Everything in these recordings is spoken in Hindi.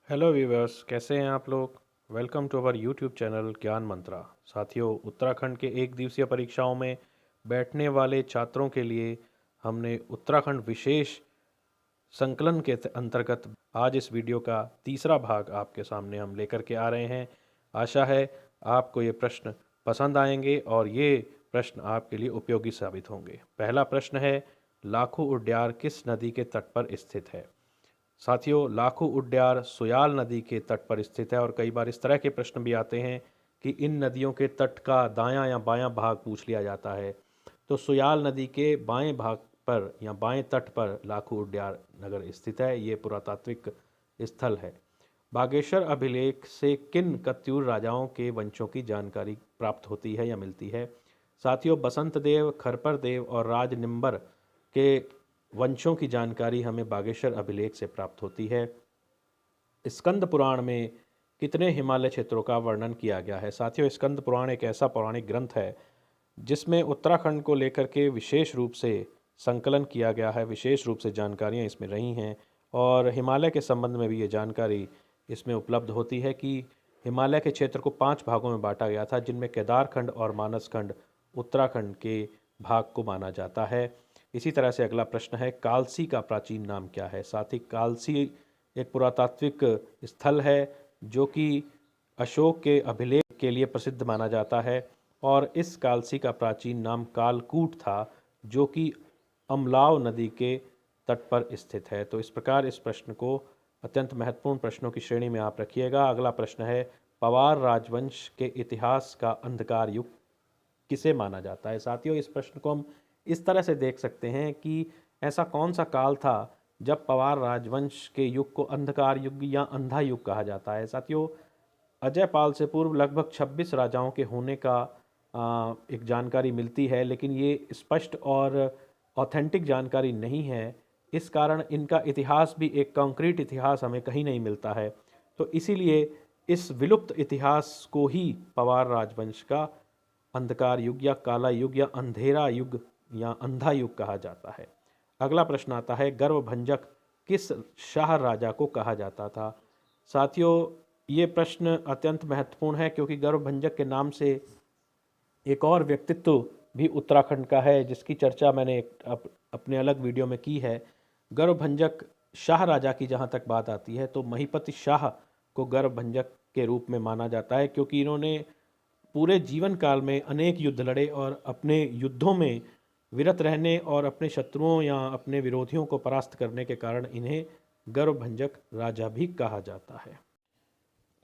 हेलो व्यूवर्स, कैसे हैं आप लोग। Welcome to our YouTube channel Gyan Mantra. साथियों, उत्तराखंड के एक दिवसीय परीक्षाओं में बैठने वाले छात्रों के लिए हमने उत्तराखंड विशेष संकलन के अंतर्गत आज इस वीडियो का तीसरा भाग आपके सामने हम लेकर के आ रहे हैं। आशा है आपको ये प्रश्न पसंद आएंगे और ये प्रश्न आपके लिए उपयोगी साबित होंगे। पहला प्रश्न है, लाखू उड्यार किस नदी के तट पर स्थित है। साथियों, लाखू उड्यार सुयाल नदी के तट पर स्थित है और कई बार इस तरह के प्रश्न भी आते हैं कि इन नदियों के तट का दायां या बायां भाग पूछ लिया जाता है। तो सुयाल नदी के बाएं भाग पर या बाएं तट पर लाखू उड्यार नगर स्थित है। ये पुरातात्विक स्थल है। बागेश्वर अभिलेख से किन कत्यूर राजाओं के वंशों की जानकारी प्राप्त होती है या मिलती है। साथियों, बसंत देव, खरपर देव और राज निम्बर के वंशों की जानकारी हमें बागेश्वर अभिलेख से प्राप्त होती है। स्कंद पुराण में कितने हिमालय क्षेत्रों का वर्णन किया गया है। साथियों, स्कंद पुराण एक ऐसा पौराणिक ग्रंथ है जिसमें उत्तराखंड को लेकर के विशेष रूप से संकलन किया गया है, विशेष रूप से जानकारियाँ इसमें रही हैं और हिमालय के संबंध में भी ये जानकारी इसमें उपलब्ध होती है कि हिमालय के क्षेत्र को 5 भागों में बांटा गया था, जिनमें केदारखंड और मानसखंड उत्तराखंड के भाग को माना जाता है। इसी तरह से अगला प्रश्न है, कालसी का प्राचीन नाम क्या है। साथ ही कालसी एक पुरातात्विक स्थल है जो कि अशोक के अभिलेख के लिए प्रसिद्ध माना जाता है और इस कालसी का प्राचीन नाम कालकूट था जो कि अमलाव नदी के तट पर स्थित है। तो इस प्रकार इस प्रश्न को अत्यंत महत्वपूर्ण प्रश्नों की श्रेणी में आप रखिएगा। अगला प्रश्न है, पवार राजवंश के इतिहास का अंधकार युग किसे माना जाता है। साथियों, इस प्रश्न को हम इस तरह से देख सकते हैं कि ऐसा कौन सा काल था जब पवार राजवंश के युग को अंधकार युग या अंधा युग कहा जाता है। साथियों, अजय पाल से पूर्व लगभग 26 राजाओं के होने का एक जानकारी मिलती है, लेकिन ये स्पष्ट और ऑथेंटिक जानकारी नहीं है। इस कारण इनका इतिहास भी एक कॉन्क्रीट इतिहास हमें कहीं नहीं मिलता है। तो इसीलिए इस विलुप्त इतिहास को ही पवार राजवंश का अंधकार युग या काला युग या अंधेरा युग या अंधा युग कहा जाता है। अगला प्रश्न आता है, गर्वभंजक किस शाह राजा को कहा जाता था। साथियों, ये प्रश्न अत्यंत महत्वपूर्ण है क्योंकि गर्वभंजक के नाम से एक और व्यक्तित्व भी उत्तराखंड का है जिसकी चर्चा मैंने अपने अलग वीडियो में की है। गर्वभंजक शाह राजा की जहाँ तक बात आती है तो महीपति शाह को गर्वभंजक के रूप में माना जाता है क्योंकि इन्होंने पूरे जीवन काल में अनेक युद्ध लड़े और अपने युद्धों में विरत रहने और अपने शत्रुओं या अपने विरोधियों को परास्त करने के कारण इन्हें गर्वभंजक राजा भी कहा जाता है।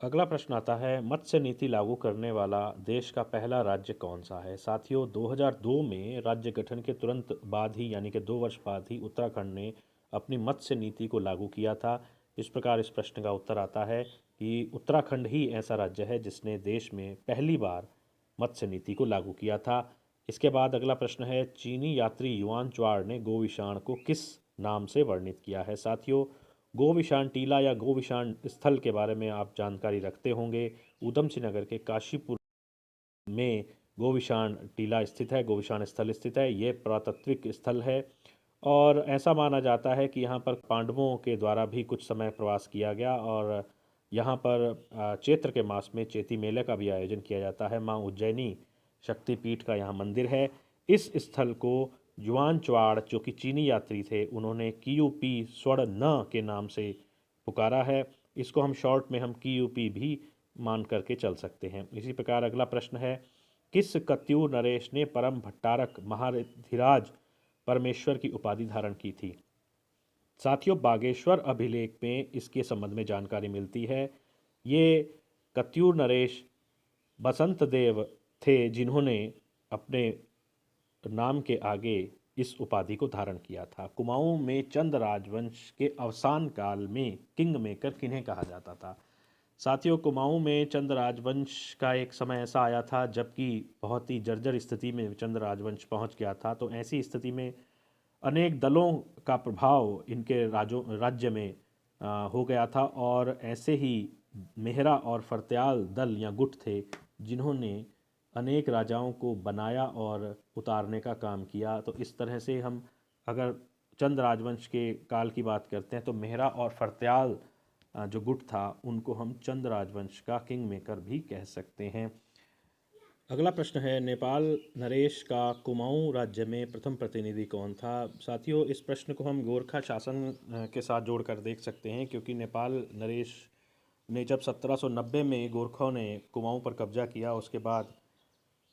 अगला प्रश्न आता है, मत्स्य नीति लागू करने वाला देश का पहला राज्य कौन सा है। साथियों, 2002 में राज्य गठन के तुरंत बाद ही यानी कि 2 वर्ष बाद ही उत्तराखंड ने अपनी मत्स्य नीति को लागू किया था। इस प्रकार इस प्रश्न का उत्तर आता है कि उत्तराखंड ही ऐसा राज्य है जिसने देश में पहली बार मत्स्य नीति को लागू किया था। इसके बाद अगला प्रश्न है, चीनी यात्री युआन च्वार ने गोविशाण को किस नाम से वर्णित किया है। साथियों, गोविशान टीला या गोविशान स्थल के बारे में आप जानकारी रखते होंगे। ऊधम सिंह नगर के काशीपुर में गोविशान टीला स्थित है, गोविशान स्थल स्थित है। ये पुरातात्विक स्थल है और ऐसा माना जाता है कि यहाँ पर पांडवों के द्वारा भी कुछ समय प्रवास किया गया और यहाँ पर चैत्र के मास में चैती मेले का भी आयोजन किया जाता है। माँ उज्जैनी शक्तिपीठ का यहाँ मंदिर है। इस स्थल को युआन च्वाड़ जो कि चीनी यात्री थे उन्होंने कियूपी स्वर्ण न के नाम से पुकारा है। इसको हम शॉर्ट में हम कियूपी भी मान करके चल सकते हैं। इसी प्रकार अगला प्रश्न है, किस कत्यूर नरेश ने परम भट्टारक महाधिराज परमेश्वर की उपाधि धारण की थी। साथियों, बागेश्वर अभिलेख में इसके संबंध में जानकारी मिलती है। ये कत्यूर नरेश बसंत देव थे जिन्होंने अपने नाम के आगे इस उपाधि को धारण किया था। कुमाऊं में चंद राजवंश के अवसान काल में किंग मेकर किन्हें कहा जाता था। साथियों, कुमाऊं में चंद राजवंश का एक समय ऐसा आया था जबकि बहुत ही जर्जर स्थिति में चंद राजवंश पहुंच गया था। तो ऐसी स्थिति में अनेक दलों का प्रभाव इनके राज्य में हो गया था और ऐसे ही मेहरा और फरत्याल दल या गुट थे जिन्होंने अनेक राजाओं को बनाया और उतारने का काम किया। तो इस तरह से हम अगर चंद राजवंश के काल की बात करते हैं तो मेहरा और फरत्याल जो गुट था उनको हम चंद राजवंश का किंग मेकर भी कह सकते हैं। अगला प्रश्न है, नेपाल नरेश का कुमाऊं राज्य में प्रथम प्रतिनिधि कौन था? साथियों, इस प्रश्न को हम गोरखा शासन के साथ जोड़कर देख सकते हैं, क्योंकि नेपाल नरेश ने जब 1790 में गोरखों ने कुमाऊं पर कब्जा किया, उसके बाद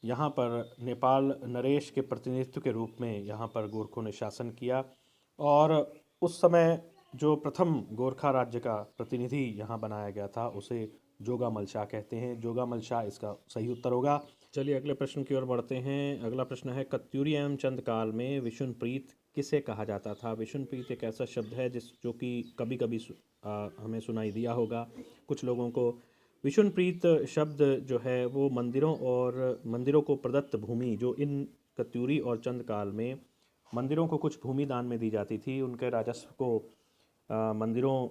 यहाँ पर नेपाल नरेश के प्रतिनिधित्व के रूप में यहाँ पर गोरखों ने शासन किया। और उस समय जो प्रथम गोरखा राज्य का प्रतिनिधि यहाँ बनाया गया था उसे जोगामल शाह कहते हैं। जोगामल शाह इसका सही उत्तर होगा। चलिए अगले प्रश्न की ओर बढ़ते हैं। अगला प्रश्न है, कत्यूरी एवं चंद काल में विशुनप्रीत किसे कहा जाता था? विशुनप्रीत एक ऐसा शब्द है जो कि कभी कभी हमें सुनाई दिया होगा कुछ लोगों को। विशुनप्रीत शब्द जो है वो मंदिरों को प्रदत्त भूमि, जो इन कत्यूरी और चंद काल में मंदिरों को कुछ भूमि दान में दी जाती थी, उनके राजस्व को मंदिरों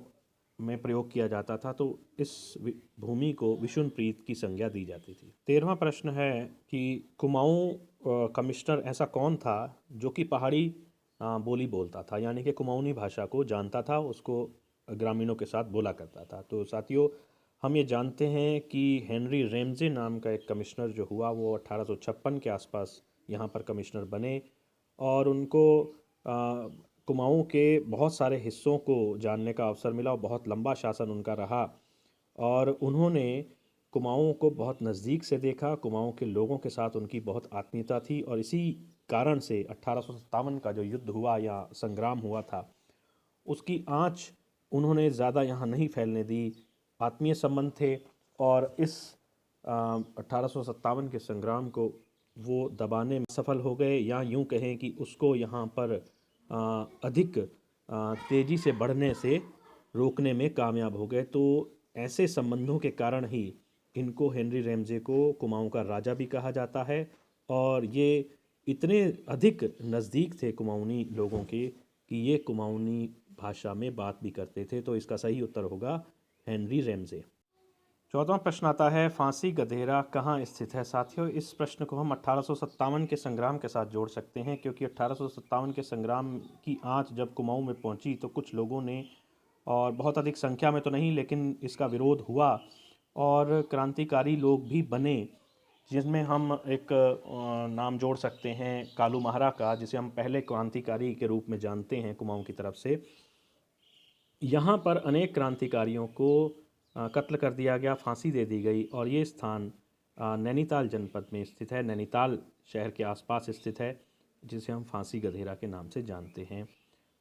में प्रयोग किया जाता था, तो इस भूमि को विशुनप्रीत की संज्ञा दी जाती थी। 13वां प्रश्न है कि कुमाऊं कमिश्नर ऐसा कौन था जो कि पहाड़ी बोली बोलता था, यानी कि कुमाऊनी भाषा को जानता था, उसको ग्रामीणों के साथ बोला करता था? तो साथियों, हम ये जानते हैं कि हेनरी रैमजे नाम का एक कमिश्नर जो हुआ वो 1856 के आसपास यहाँ पर कमिश्नर बने, और उनको कुमाऊं के बहुत सारे हिस्सों को जानने का अवसर मिला और बहुत लंबा शासन उनका रहा। और उन्होंने कुमाऊं को बहुत नज़दीक से देखा, कुमाऊं के लोगों के साथ उनकी बहुत आत्मीयता थी, और इसी कारण से 1857 का जो युद्ध हुआ या संग्राम हुआ था उसकी आंच उन्होंने ज़्यादा यहाँ नहीं फैलने दी। आत्मीय संबंध थे, और इस 1857 के संग्राम को वो दबाने में सफल हो गए, या यूँ कहें कि उसको यहाँ पर अधिक तेज़ी से बढ़ने से रोकने में कामयाब हो गए। तो ऐसे संबंधों के कारण ही इनको हेनरी रैमजे को कुमाऊं का राजा भी कहा जाता है, और ये इतने अधिक नज़दीक थे कुमाऊनी लोगों के कि ये कुमाऊनी भाषा में बात भी करते थे। तो इसका सही उत्तर होगा हेनरी रैमजे। 14वां प्रश्न आता है, फांसी गधेरा कहाँ स्थित है? साथियों, इस प्रश्न को हम 1857 के संग्राम के साथ जोड़ सकते हैं, क्योंकि 1857 के संग्राम की आंच जब कुमाऊं में पहुंची तो कुछ लोगों ने, और बहुत अधिक संख्या में तो नहीं लेकिन इसका विरोध हुआ, और क्रांतिकारी लोग भी बने, जिसमें हम एक नाम जोड़ सकते हैं कालू महारा का, जिसे हम पहले क्रांतिकारी के रूप में जानते हैं कुमाऊं की तरफ से। यहाँ पर अनेक क्रांतिकारियों को कत्ल कर दिया गया, फांसी दे दी गई, और ये स्थान नैनीताल जनपद में स्थित है, नैनीताल शहर के आसपास स्थित है, जिसे हम फांसी गधेरा के नाम से जानते हैं।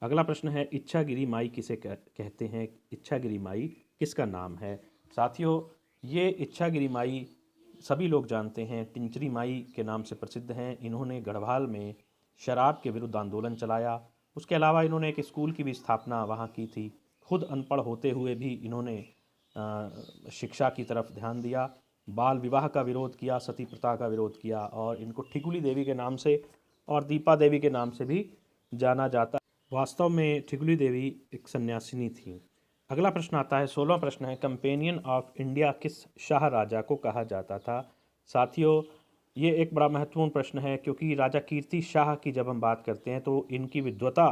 अगला प्रश्न है, इच्छागिरी माई किसे कहते हैं? इच्छागिरी माई किसका नाम है? साथियों, ये इच्छागिरी माई सभी लोग जानते हैं, तिंचरी माई के नाम से प्रसिद्ध हैं। इन्होंने गढ़वाल में शराब के विरुद्ध आंदोलन चलाया। उसके अलावा इन्होंने एक स्कूल की भी स्थापना वहाँ की थी। खुद अनपढ़ होते हुए भी इन्होंने शिक्षा की तरफ ध्यान दिया, बाल विवाह का विरोध किया, सती प्रथा का विरोध किया, और इनको ठिकुली देवी के नाम से और दीपा देवी के नाम से भी जाना जाता है। वास्तव में ठिकुली देवी एक सन्यासिनी थी। अगला प्रश्न आता है, 16वां प्रश्न है, कंपेनियन ऑफ इंडिया किस शाह राजा को कहा जाता था? साथियों, ये एक बड़ा महत्वपूर्ण प्रश्न है, क्योंकि राजा कीर्ति शाह की जब हम बात करते हैं तो इनकी विद्वता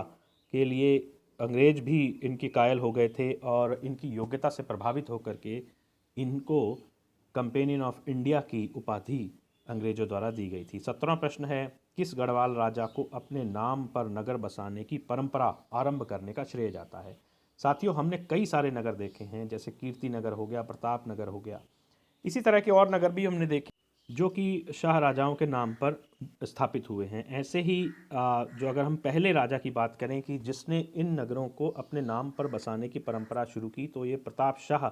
के लिए अंग्रेज भी इनकी कायल हो गए थे, और इनकी योग्यता से प्रभावित होकर के इनको कंपेनियन ऑफ इंडिया की उपाधि अंग्रेजों द्वारा दी गई थी। 17वां प्रश्न है, किस गढ़वाल राजा को अपने नाम पर नगर बसाने की परंपरा आरंभ करने का श्रेय जाता है? साथियों, हमने कई सारे नगर देखे हैं, जैसे कीर्ति नगर हो गया, प्रताप नगर हो गया, इसी तरह के और नगर भी हमने देखे जो कि शाह राजाओं के नाम पर स्थापित हुए हैं। ऐसे ही जो अगर हम पहले राजा की बात करें कि जिसने इन नगरों को अपने नाम पर बसाने की परंपरा शुरू की, तो ये प्रताप शाह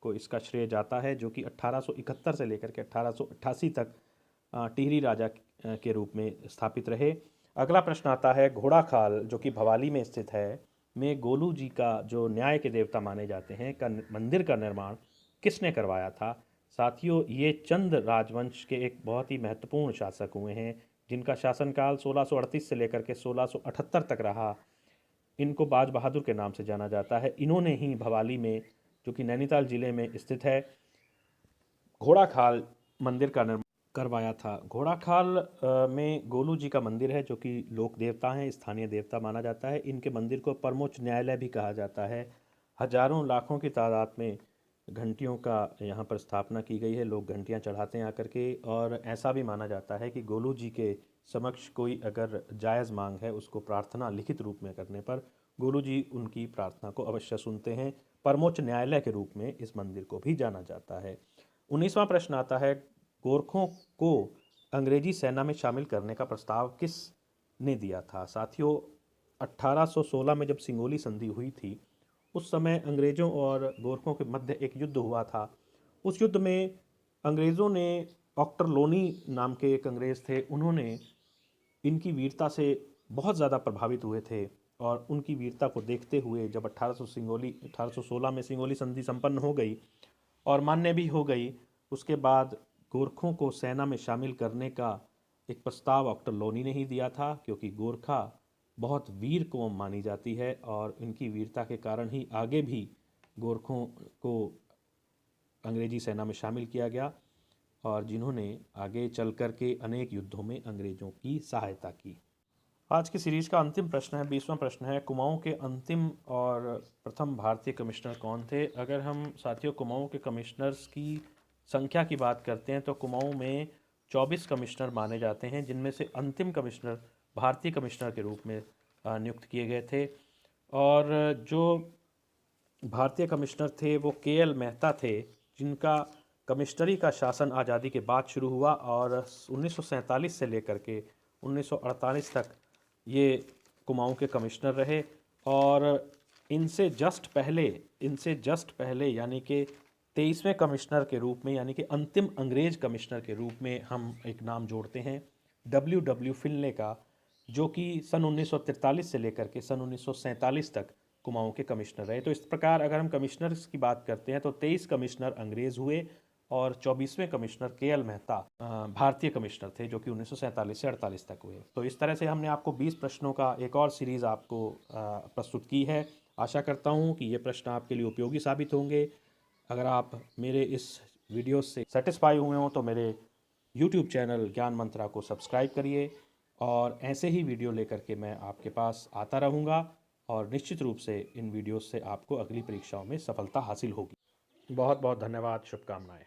को इसका श्रेय जाता है, जो कि 1871 से लेकर के 1888 तक टिहरी राजा के रूप में स्थापित रहे। अगला प्रश्न आता है, घोड़ाखाल जो कि भवाली में स्थित है में गोलू जी का जो न्याय के देवता माने जाते हैं का मंदिर का निर्माण किसने करवाया था? साथियों, ये चंद राजवंश के एक बहुत ही महत्वपूर्ण शासक हुए हैं, जिनका शासनकाल 1638 से लेकर के 1678 तक रहा। इनको बाज बहादुर के नाम से जाना जाता है। इन्होंने ही भवाली में, जो कि नैनीताल जिले में स्थित है, घोड़ाखाल मंदिर का निर्माण करवाया था। घोड़ाखाल में गोलू जी का मंदिर है, जो कि लोक देवता हैं, स्थानीय देवता माना जाता है। इनके मंदिर को परमोच्च न्यायालय भी कहा जाता है। हजारों लाखों की तादाद में घंटियों का यहाँ पर स्थापना की गई है। लोग घंटियाँ चढ़ाते हैं आकर के, और ऐसा भी माना जाता है कि गोलू जी के समक्ष कोई अगर जायज़ मांग है, उसको प्रार्थना लिखित रूप में करने पर गोलू जी उनकी प्रार्थना को अवश्य सुनते हैं। परमोच्च न्यायालय के रूप में इस मंदिर को भी जाना जाता है। 19वां प्रश्न आता है, गोरखों को अंग्रेजी सेना में शामिल करने का प्रस्ताव किस ने दिया था? साथियों, 1816 में जब सिंगोली संधि हुई थी, उस समय अंग्रेज़ों और गोरखों के मध्य एक युद्ध हुआ था। उस युद्ध में अंग्रेज़ों ने, डॉक्टर लोनी नाम के एक अंग्रेज़ थे, उन्होंने इनकी वीरता से बहुत ज़्यादा प्रभावित हुए थे, और उनकी वीरता को देखते हुए जब 1816 में सिंगोली संधि संपन्न हो गई और मान्य भी हो गई, उसके बाद गोरखों को सेना में शामिल करने का एक प्रस्ताव डॉक्टर लोनी ने ही दिया था, क्योंकि गोरखा बहुत वीर कौम मानी जाती है और इनकी वीरता के कारण ही आगे भी गोरखों को अंग्रेजी सेना में शामिल किया गया, और जिन्होंने आगे चल कर के अनेक युद्धों में अंग्रेज़ों की सहायता की। आज की सीरीज का अंतिम प्रश्न है, 20वां प्रश्न है, कुमाऊं के अंतिम और प्रथम भारतीय कमिश्नर कौन थे? अगर हम साथियों कुमाऊं के कमिश्नर्स की संख्या की बात करते हैं तो कुमाऊं में 24 कमिश्नर माने जाते हैं, जिनमें से अंतिम कमिश्नर भारतीय कमिश्नर के रूप में नियुक्त किए गए थे। और जो भारतीय कमिश्नर थे वो के.एल. मेहता थे, जिनका कमिश्नरी का शासन आज़ादी के बाद शुरू हुआ और 1947 से लेकर के 1948 तक ये कुमाऊं के कमिश्नर रहे। और इनसे जस्ट पहले यानी कि 23वें कमिश्नर के रूप में, यानी कि अंतिम अंग्रेज कमिश्नर के रूप में हम एक नाम जोड़ते हैं, डब्ल्यू फिनले का, जो कि सन 1943 से लेकर के सन 1947 तक कुमाऊं के कमिश्नर रहे। तो इस प्रकार अगर हम कमिश्नर्स की बात करते हैं तो 23 कमिश्नर अंग्रेज़ हुए और 24वें कमिश्नर के.एल. मेहता भारतीय कमिश्नर थे, जो कि 1947 से 48 तक हुए। तो इस तरह से हमने आपको 20 प्रश्नों का एक और सीरीज़ आपको प्रस्तुत की है। आशा करता हूँ कि ये प्रश्न आपके लिए उपयोगी साबित होंगे। अगर आप मेरे इस वीडियो से सेटिस्फाई हुए हों तो मेरे यूट्यूब चैनल ज्ञान मंत्रा को सब्सक्राइब करिए, और ऐसे ही वीडियो लेकर के मैं आपके पास आता रहूँगा, और निश्चित रूप से इन वीडियोस से आपको अगली परीक्षाओं में सफलता हासिल होगी। बहुत बहुत धन्यवाद, शुभकामनाएं।